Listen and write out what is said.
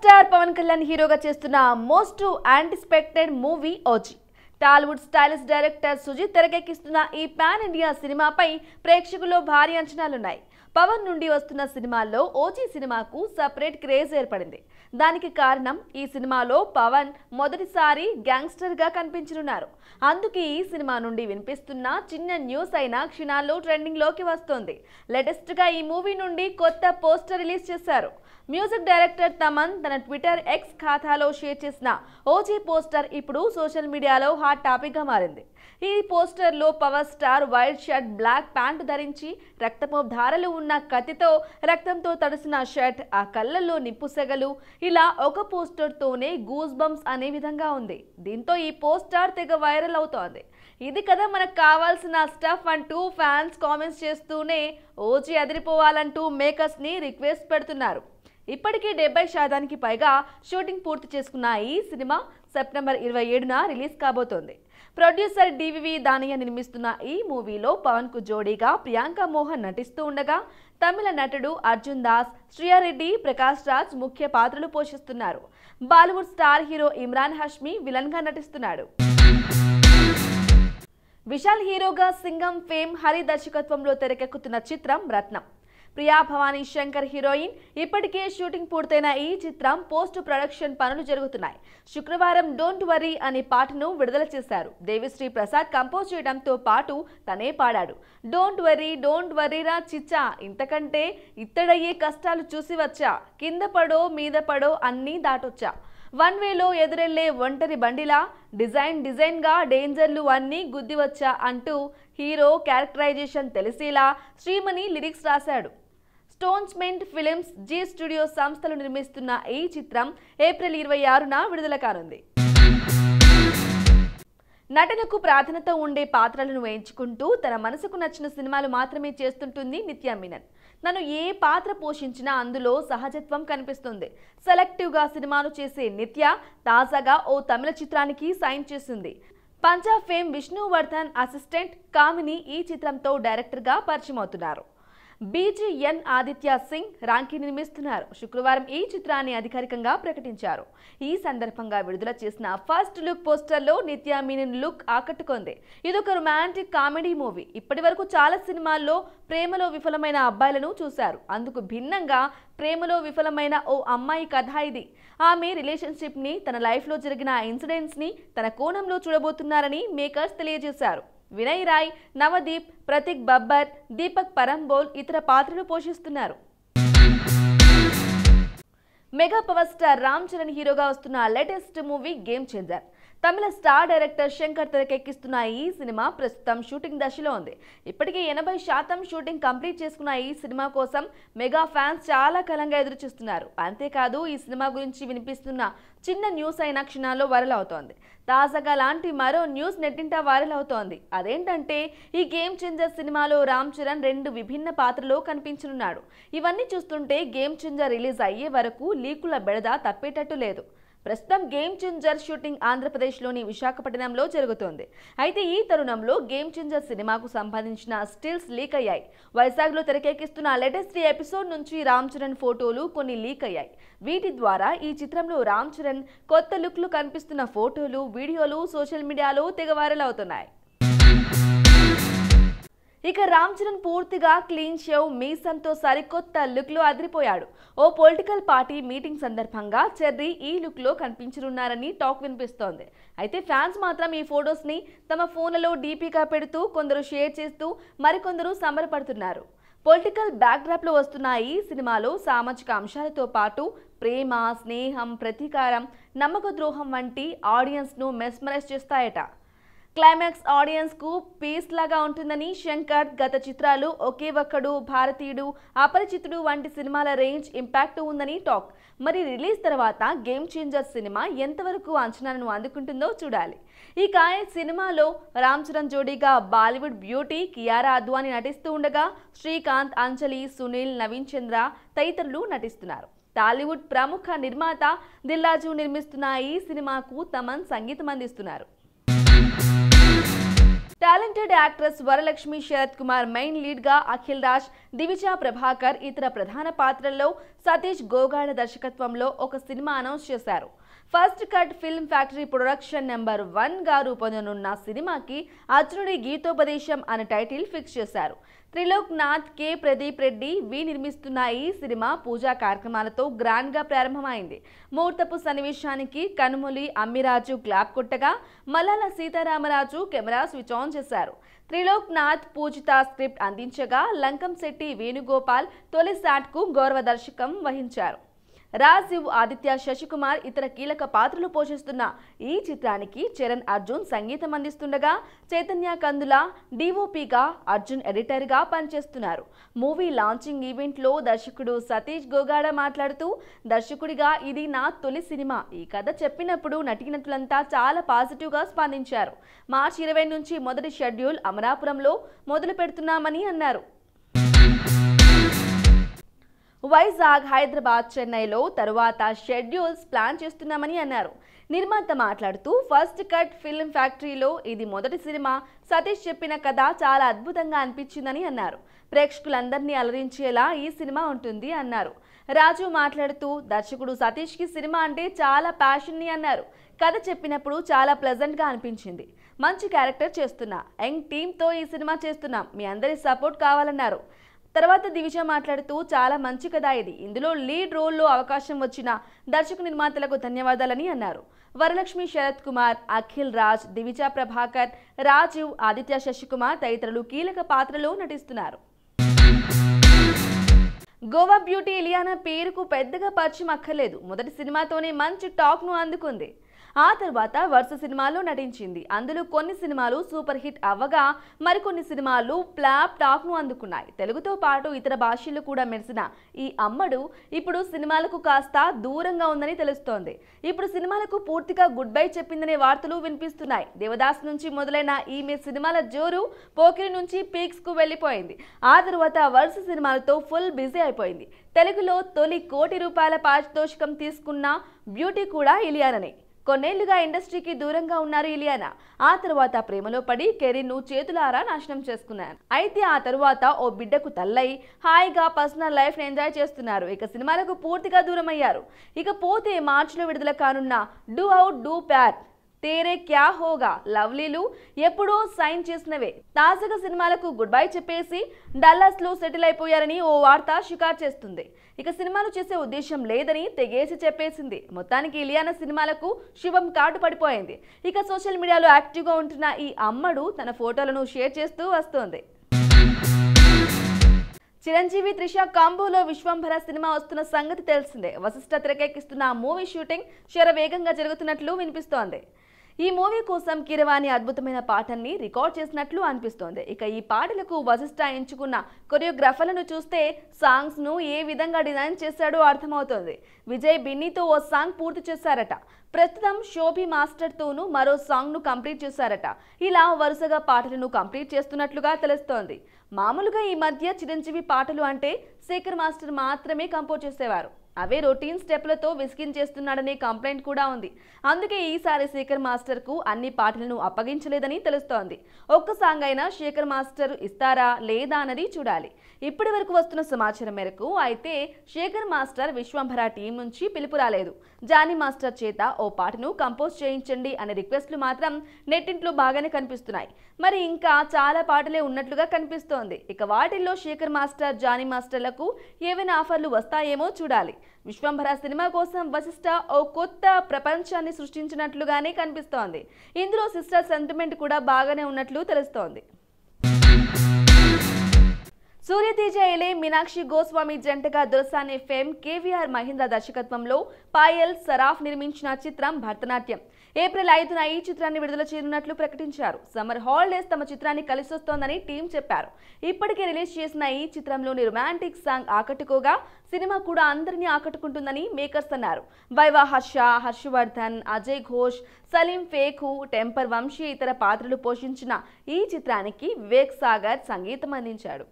Star Pawan Kalyan హీరోగా చేస్తున్న most anticipated movie OG. Tollywood stylish director Sujeeth తెరకెక్కిస్తున్న ఈ పాన్ ఇండియా సినిమాపై ప్రేక్షకుల్లో భారీ అంచనాలున్నాయి. పవన్ నుండి వస్తున్న సినిమాల్లో ఓజీ సినిమాకు సెపరేట్ క్రేజ్ ఏర్పడింది. దానికి కారణం ఈ సినిమాలో పవన్ మొదటిసారి గ్యాంగ్స్టర్ గా కనిపించనున్నారు. అందుకే ఈ సినిమా నుండి వినిపిస్తున్న చిన్న న్యూస్ అయినా క్షణాల్లో ట్రెండింగ్ లోకి వస్తోంది. లేటెస్ట్ గా ఈ మూవీ నుండి కొత్త పోస్టర్ రిలీజ్ చేశారు. మ్యూజిక్ డైరెక్టర్ తమన్ తన ట్విట్టర్ ఎక్స్ ఖాతాలో షేర్ చేసిన ఓజీ పోస్టర్ ఇప్పుడు సోషల్ మీడియాలో హాట్ టాపిక్ గా మారింది. ఈ పోస్టర్ లో power star white shirt, black pant ధరించి రక్తపు ధారలు ఉన్న కత్తితో రక్తంతో తడిసిన షర్ట్, ఆ కళ్ళల్లో నిప్పు సెగలు, ఇలా ఒక పోస్టర్ తోనే గూస్ బంప్స్ అనే విధంగా ఉంది. దీంతో ఈ పోస్టర్ తెగ వైరల్ అవుతోంది. ఇది కదా మనకు కావాల్సిన స్టఫ్ అంటూ ఫ్యాన్స్ కామెంట్స్ చేస్తూనే ఓజీ అదిరిపోవాలంటూ మేకర్స్ ని రిక్వెస్ట్ పెడుతున్నారు. ఇప్పటికీ 70% పైగా షూటింగ్ పూర్తి చేసుకున్న ఈ సినిమా సెప్టెంబర్ 27న రిలీజ్ కాబోతోంది. ప్రొడ్యూసర్ డివివి దానయ్య నిర్మిస్తున్న ఈ మూవీలో పవన్ కు జోడీగా ప్రియాంక మోహన్ నటిస్తూ ఉండగా తమిళ నటుడు అర్జున్ దాస్, శ్రియారెడ్డి, ప్రకాష్ రాజ్ ముఖ్య పాత్రలు పోషిస్తున్నారు. Bollywood star hero Imran Hashmi villain గా నటిస్తున్నాడు. విశాల్ హీరోగా సింగం ఫేమ్ హరి దర్శకత్వంలో తెరకెక్కుతున్న చిత్రం రత్నం. ప్రియా భవానీ శంకర్ హీరోయిన్. ఇప్పటికే షూటింగ్ పూర్తయిన ఈ చిత్రం పోస్ట్ ప్రొడక్షన్ పనులు జరుగుతున్నాయి. శుక్రవారం డోంట్ వరీ అనే పాటను విడుదల చేశారు. దేవిశ్రీ ప్రసాద్ కంపోజ్ చేయడంతో పాటు తనే పాడాడు. డోంట్ వరీ రా చిచ్చా, ఇంతకంటే ఇత్తడయ్యే కష్టాలు చూసి వచ్చా, కింద పడో మీద పడో అన్నీ దాటొచ్చా, వన్ వేలో ఎదురెళ్లే ఒంటరి బండిలా, డిజైన్ గా డేంజర్లు అన్నీ గుద్దివచ్చా అంటూ హీరో క్యారెక్టరైజేషన్ తెలిసేలా శ్రీమణి లిరిక్స్ రాశాడు. స్టోన్స్మెంట్ ఫిలిమ్స్, జీ స్టూడియో సంస్థలు నిర్మిస్తున్న ఈ చిత్రం ఏప్రిల్ 26న విడుదల కానుంది. నటనకు ప్రాధాన్యత ఉండే పాత్రలను ఎంచుకుంటూ తన మనసుకు నచ్చిన సినిమాలు మాత్రమే చేస్తుంటుంది నిత్య మీనన్. తను ఏ పాత్ర పోషించినా అందులో సహజత్వం కనిపిస్తుంది. సెలెక్టివ్ గా సినిమాను చేసే నిత్య తాజాగా ఓ తమిళ చిత్రానికి సైన్ చేసింది. పంజాబ్ ఫేమ్ విష్ణువర్ధన్ అసిస్టెంట్ కామిని ఈ చిత్రంతో డైరెక్టర్ గా పరిచయం అవుతున్నారు. బీజీఎన్ ఆదిత్య సింగ్ రాంకీ నిర్మిస్తున్నారు. శుక్రవారం ఈ చిత్రాన్ని అధికారికంగా ప్రకటించారు. ఈ సందర్భంగా విడుదల చేసిన ఫస్ట్ లుక్ పోస్టర్ లో నిత్య మీనన్ లుక్ ఆకట్టుకుంది. ఇదొక రొమాంటిక్ కామెడీ మూవీ. ఇప్పటి వరకు చాలా సినిమాల్లో ప్రేమలో విఫలమైన అబ్బాయిలను చూశారు. అందుకు భిన్నంగా ప్రేమలో విఫలమైన ఓ అమ్మాయి కథ ఇది. ఆమె రిలేషన్షిప్ ని, తన లైఫ్ లో జరిగిన ఇన్సిడెంట్స్ ని తన కోణంలో చూడబోతున్నారని మేకర్స్ తెలియజేశారు. వినయ్ రాయ్, నవదీప్, ప్రతీక్ బబ్బర్, దీపక్ పరంబోల్ ఇతర పాత్రలు పోషిస్తున్నారు. Mega power star Ram Charan హీరోగా వస్తున్న లేటెస్ట్ మూవీ గేమ్ చేంజర్. తమిళ స్టార్ డైరెక్టర్ శంకర్ తెరకెక్కిస్తున్న ఈ సినిమా ప్రస్తుతం షూటింగ్ దశలో ఉంది. ఇప్పటికే 80% షూటింగ్ కంప్లీట్ చేసుకున్న ఈ సినిమా కోసం మెగా ఫ్యాన్స్ చాలా కాలంగా ఎదురు చూస్తున్నారు. అంతేకాదు ఈ సినిమా గురించి వినిపిస్తున్న చిన్న న్యూస్ అయిన క్షణాల్లో వైరల్ అవుతోంది. తాజాగా లాంటి మరో న్యూస్ నెట్టింట వైరల్ అవుతోంది. అదేంటంటే ఈ గేమ్ చేంజర్ సినిమాలో రామ్ చరణ్ 2 విభిన్న పాత్రలో కనిపించనున్నాడు. ఇవన్నీ చూస్తుంటే గేమ్ చేంజర్ రిలీజ్ అయ్యే వరకు లీకుల బెడద తప్పేటట్టు లేదు. ప్రస్తుతం గేమ్ చేంజర్ షూటింగ్ ఆంధ్రప్రదేశ్లోని విశాఖపట్నంలో జరుగుతోంది. అయితే ఈ తరుణంలో గేమ్ చేంజర్ సినిమాకు సంబంధించిన స్టిల్స్ లీక్ అయ్యాయి. వైజాగ్లో తెరకెక్కిస్తున్న లేటెస్ట్ ఎపిసోడ్ నుంచి రామ్ చరణ్ ఫోటోలు కొన్ని లీక్ అయ్యాయి. వీటి ద్వారా ఈ చిత్రంలో రామ్ చరణ్ కొత్త లుక్లు కనిపిస్తున్న ఫోటోలు, వీడియోలు సోషల్ మీడియాలో తెగ వైరల్ అవుతున్నాయి. ఇక రామ్ చరణ్ పూర్తిగా క్లీన్ షేవ్, మీసంతో సరికొత్త లుక్ లో అదిరిపోయాడు. ఓ పొలిటికల్ పార్టీ మీటింగ్ సందర్భంగా చెర్రీ ఈ లుక్ లో కనిపించనున్నారని టాక్ వినిపిస్తోంది. అయితే ఫ్యాన్స్ మాత్రం ఈ ఫొటోస్ ని తమ ఫోన్లలో డీపీగా పెడుతూ కొందరు షేర్ చేస్తూ మరికొందరు సంబరపడుతున్నారు. పొలిటికల్ బ్యాక్డ్రాప్ లో వస్తున్న ఈ సినిమాలో సామాజిక అంశాలతో పాటు ప్రేమ, స్నేహం, ప్రతీకారం, నమ్మక ద్రోహం వంటి ఆడియన్స్ ను మెస్మరైజ్ చేస్తాయట. క్లైమాక్స్ ఆడియన్స్ కు పీస్ లాగా ఉంటుందని శంకర్ గత చిత్రాలు ఒకే ఒక్కడు, భారతీయుడు, అపరిచితుడు వంటి సినిమాల రేంజ్ ఇంపాక్ట్ ఉందని టాక్. మరి రిలీజ్ తర్వాత గేమ్ చేంజర్ సినిమా ఎంతవరకు అంచనాలను అందుకుంటుందో చూడాలి. ఇక ఈ సినిమాలో రామ్ చరణ్ జోడీగా బాలీవుడ్ బ్యూటీ కియారా అద్వానీ నటిస్తూ ఉండగా శ్రీకాంత్, అంజలి, సునీల్, నవీన్ చంద్ర తదితరులు నటిస్తున్నారు. టాలీవుడ్ ప్రముఖ నిర్మాత దిల్రాజు నిర్మిస్తున్న ఈ సినిమాకు తమన్ సంగీతం అందిస్తున్నారు. Talented actress Varalakshmi Sarath Kumar main lead గా అఖిల్ రాజ్, దివిజా ప్రభాకర్ ఇతర ప్రధాన పాత్రల్లో సతీష్ గోగాడ దర్శకత్వంలో ఒక సినిమా అనౌన్స్ చేశారు. First cut film factory production number 1 గా రూపొందనున్న సినిమాకి అర్జునుడి గీతోపదేశం అనే టైటిల్ ఫిక్స్ చేశారు. త్రిలోక్ నాథ్, కె ప్రదీప్ రెడ్డి నిర్మిస్తున్న ఈ సినిమా పూజా కార్యక్రమాలతో గ్రాండ్ గా ప్రారంభమైంది. ముహూర్తపు సన్నివేశానికి కనుమొలి అమ్మిరాజు క్లాప్ కొట్టగా Mallala Seetharamaraju camera switch on చేశారు. త్రిలోక్ నాథ్, పూజిత స్క్రిప్ట్ అందించగా లంకంశెట్టి వేణుగోపాల్ తొలి సాట్ కు గౌరవ దర్శకం వహించారు. రాజీవ్, ఆదిత్య, శశికుమార్ ఇతర కీలక పాత్రలు పోషిస్తున్న ఈ చిత్రానికి చరణ్ అర్జున్ సంగీతం అందిస్తుండగా చైతన్య కందుల డిఓపిగా, అర్జున్ ఎడిటర్గా పనిచేస్తున్నారు. మూవీ లాంచింగ్ ఈవెంట్లో దర్శకుడు సతీష్ గోగాడ మాట్లాడుతూ, దర్శకుడిగా ఇది నా తొలి సినిమా. ఈ కథ చెప్పినప్పుడు నటీనటులంతా చాలా పాజిటివ్గా స్పందించారు. మార్చి 20 నుంచి మొదటి షెడ్యూల్ అమరాపురంలో మొదలు పెడుతున్నామని అన్నారు. వైజాగ్, హైదరాబాద్, చెన్నైలో తరువాత షెడ్యూల్స్ ప్లాన్ చేస్తున్నామని అన్నారు. నిర్మాత మాట్లాడుతూ, ఫస్ట్ కట్ ఫిల్మ్ ఫ్యాక్టరీలో ఇది మొదటి సినిమా. సతీష్ చెప్పిన కథ చాలా అద్భుతంగా అనిపించిందని అన్నారు. ప్రేక్షకులందరినీ అలరించేలా ఈ సినిమా ఉంటుంది అన్నారు. రాజు మాట్లాడుతూ, దర్శకుడు సతీష్కి సినిమా అంటే చాలా ప్యాషన్ని అన్నారు. కథ చెప్పినప్పుడు చాలా ప్లెజెంట్గా అనిపించింది. మంచి క్యారెక్టర్ చేస్తున్నా, యంగ్ టీమ్తో ఈ సినిమా చేస్తున్నాం, మీ అందరి సపోర్ట్ కావాలన్నారు. తర్వాత దివిజ మాట్లాడుతూ, చాలా మంచి కథ ఇది. ఇందులో లీడ్ రోల్లో అవకాశం వచ్చిన దర్శక నిర్మాతలకు ధన్యవాదాలని అన్నారు. వరలక్ష్మి శరత్ కుమార్, అఖిల్ రాజ్, దివిజా ప్రభాకర్, రాజీవ్, ఆదిత్య, శశికుమార్ తదితరులు కీలక పాత్రలో నటిస్తున్నారు. గోవా బ్యూటీ ఇలియానా పేరుకు పెద్దగా పరిచయం అక్కర్లేదు. మొదటి సినిమాతోనే మంచి టాక్ ను అందుకుంది. ఆ తర్వాత వరుస సినిమాల్లో నటించింది. అందులో కొన్ని సినిమాలు సూపర్ హిట్ అవ్వగా మరికొన్ని సినిమాలు ఫ్లాప్ టాక్ ను అందుకున్నాయి. తెలుగుతో పాటు ఇతర భాషల్లో కూడా మెరిసిన ఈ అమ్మడు ఇప్పుడు సినిమాలకు కాస్త దూరంగా ఉందని తెలుస్తోంది. ఇప్పుడు సినిమాలకు పూర్తిగా గుడ్ బై చెప్పిందనే వార్తలు వినిపిస్తున్నాయి. దేవదాస్ నుంచి మొదలైన ఈమె సినిమాల జోరు పోకిరి నుంచి పీక్స్ కు వెళ్లిపోయింది. ఆ తర్వాత వరుస సినిమాలతో ఫుల్ బిజీ అయిపోయింది. తెలుగులో తొలి ₹1 కోటి పారితోషికం తీసుకున్న బ్యూటీ కూడా ఇలియానానే. కొన్నేళ్లుగా ఇండస్ట్రీకి దూరంగా ఉన్నారు ఇలియానా. ఆ తర్వాత ప్రేమలో పడి కెరీర్ను చేతులారా నాశనం చేసుకున్నారు. అయితే ఆ తర్వాత ఓ బిడ్డకు తల్లై హాయిగా పర్సనల్ లైఫ్ ని ఎంజాయ్ చేస్తున్నారు. ఇక సినిమాలకు పూర్తిగా దూరం అయ్యారు. ఇకపోతే మార్చిలో విడుదల కానున్న డూ అవుట్ డూ ప్యార్, తేరే క్యా హోగా, లవ్లీలు ఎప్పుడో సైన్ చేసినవే. తాజాగా సినిమాలకు గుడ్ బై చెప్పేసి డల్లాస్ లో సెటిల్ అయిపోయారని ఓ వార్త షికారు చేస్తుంది. ఇక సినిమాలు చేసే ఉద్దేశం లేదని తెగేసి చెప్పేసింది. మొత్తానికి ఇలియానా సినిమాలకు శుభం కాటు పడిపోయింది. ఇక సోషల్ మీడియాలో యాక్టివ్ గా ఉంటున్న ఈ అమ్మడు తన ఫోటోలను షేర్ చేస్తూ వస్తోంది. చిరంజీవి, త్రిష కాంబోలో విశ్వంభర సినిమా వస్తున్న సంగతి తెలిసిందే. వశిష్ఠ తెరకెక్కిస్తున్న మూవీ షూటింగ్ శరవేగంగా జరుగుతున్నట్లు వినిపిస్తోంది. ఈ మూవీ కోసం కీరవాణి అద్భుతమైన పాటల్ని రికార్డ్ చేసినట్లు అనిపిస్తోంది. ఇక ఈ పాటలకు వశిష్ఠ ఎంచుకున్న కొరియోగ్రాఫర్లను చూస్తే సాంగ్స్ ను ఏ విధంగా డిజైన్ చేశాడో అర్థమవుతోంది. విజయ్ బిన్నీతో ఓ సాంగ్ పూర్తి చేశారట. ప్రస్తుతం శోభి మాస్టర్ తోనూ మరో సాంగ్ ను కంప్లీట్ చేశారట. ఇలా వరుసగా పాటలను కంప్లీట్ చేస్తున్నట్లుగా తెలుస్తోంది. మామూలుగా ఈ మధ్య చిరంజీవి పాటలు అంటే శేఖర్ మాస్టర్ మాత్రమే కంపోజ్ చేసేవారు. అవే రొటీన్ స్టెప్లతో విసిగించేస్తున్నాడనే కంప్లైంట్ కూడా ఉంది. అందుకే ఈసారి శేఖర్ మాస్టర్ కు అన్ని పాటలను అప్పగించలేదని తెలుస్తోంది. ఒక్క సాంగ్ అయినా శేఖర్ మాస్టర్ ఇస్తారా లేదా అన్నది చూడాలి. ఇప్పటి వరకు వస్తున్న సమాచారం మేరకు అయితే శేఖర్ మాస్టర్ విశ్వంభర టీం నుంచి పిలుపు రాలేదు. జానీ మాస్టర్ చేత ఓ పాటను కంపోజ్ చేయించండి అనే రిక్వెస్ట్లు మాత్రం నెట్టింట్లో బాగానే కనిపిస్తున్నాయి. మరి ఇంకా చాలా పాటలే ఉన్నట్లుగా కనిపిస్తోంది. ఇక వాటిల్లో శేఖర్ మాస్టర్, జానీ మాస్టర్లకు ఏవైనా ఆఫర్లు వస్తాయేమో చూడాలి. విశ్వంభర సినిమా కోసం వశిష్ఠ ఓ కొత్త ప్రపంచాన్ని సృష్టించినట్లుగానే కనిపిస్తోంది. ఇందులో సిస్టర్ సెంటిమెంట్ కూడా బాగానే ఉన్నట్లు తెలుస్తోంది. సూర్యతేజ ఎలే మీనాక్షి గోస్వామి జంటగా దొరసానే ఫేమ్ కేవీఆర్ మహేంద్ర దర్శకత్వంలో పాయల్ సరాఫ్ నిర్మించిన చిత్రం భరతనాట్యం. ఏప్రిల్ 5న ఈ చిత్రాన్ని విడుదల చేయనున్నట్లు ప్రకటించారు. సమ్మర్ హాలిడేస్ తమ చిత్రాన్ని కలిసొస్తోందని టీం చెప్పారు. ఇప్పటికే రిలీజ్ చేసిన ఈ చిత్రంలోని రొమాంటిక్ సాంగ్ ఆకట్టుకోగా సినిమా కూడా అందరినీ ఆకట్టుకుంటుందని మేకర్స్ అన్నారు. వైవా హర్ష, హర్షవర్ధన్, అజయ్ ఘోష్, సలీం ఫేఖు, టెంపర్ వంశీ ఇతర పాత్రలు పోషించిన ఈ చిత్రానికి వివేక్ సాగర్ సంగీతం అందించాడు.